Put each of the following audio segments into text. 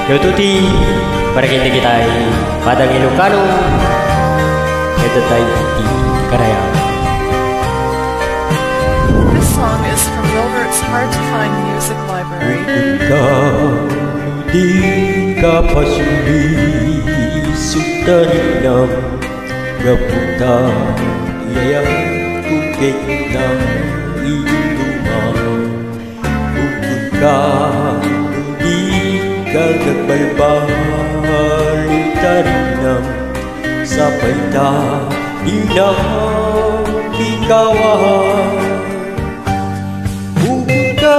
Ciao a tutti, para kita ay Padang Ilocano, ito tayo di Karayaan. This song is from Wilbert's Hard to Find Music Library. Di ka pasuli sutarin ng gaputa iyayang kukit ng ilumang ukod ka di ka nagbalbalitarin ng sapay ta inang ikawan ukod ka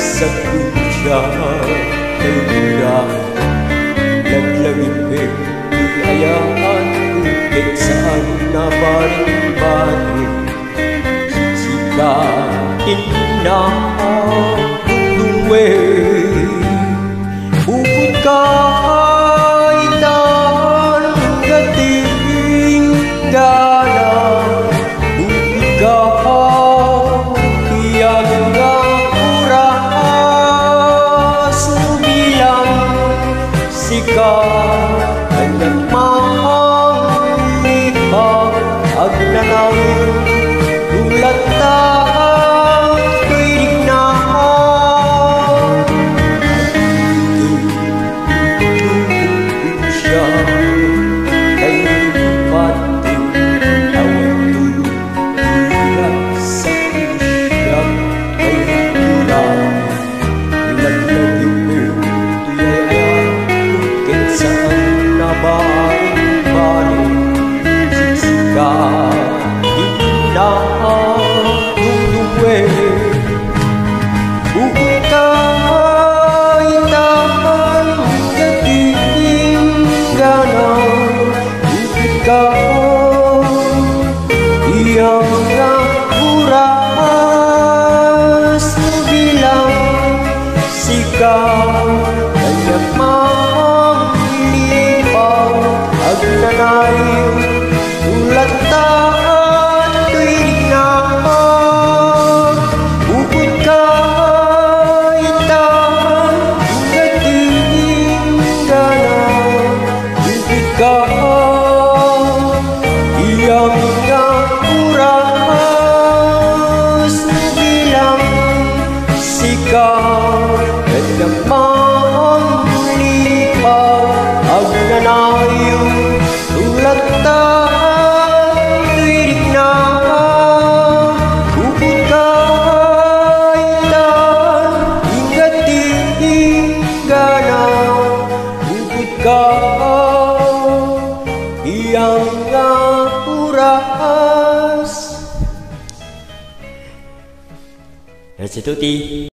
sa kuya kay mura laglagipin di ayaan ukit saan na baring-baring sikain na tuluwe ukod ka itan gating gana ukod ka iyang hanggang mahalipag agnanawin ulat na pinig na tulog siya kay pati awang tulog sa kusya kay kurang laglagipin saan na baring-baring sisikain na tuluwe ukod ka itan gating gana ukod ka iyang nakuras bilang sikaw kanyang agnanayon ulat na tuwing na ukod ka itan gating gana ukod ka iyang nakuras bilang sikaw kanyang manglipag agnanayon ulat na tuwing na ukod ka itan gating gana ukod ka iyang nakuras. That's it, Tuti.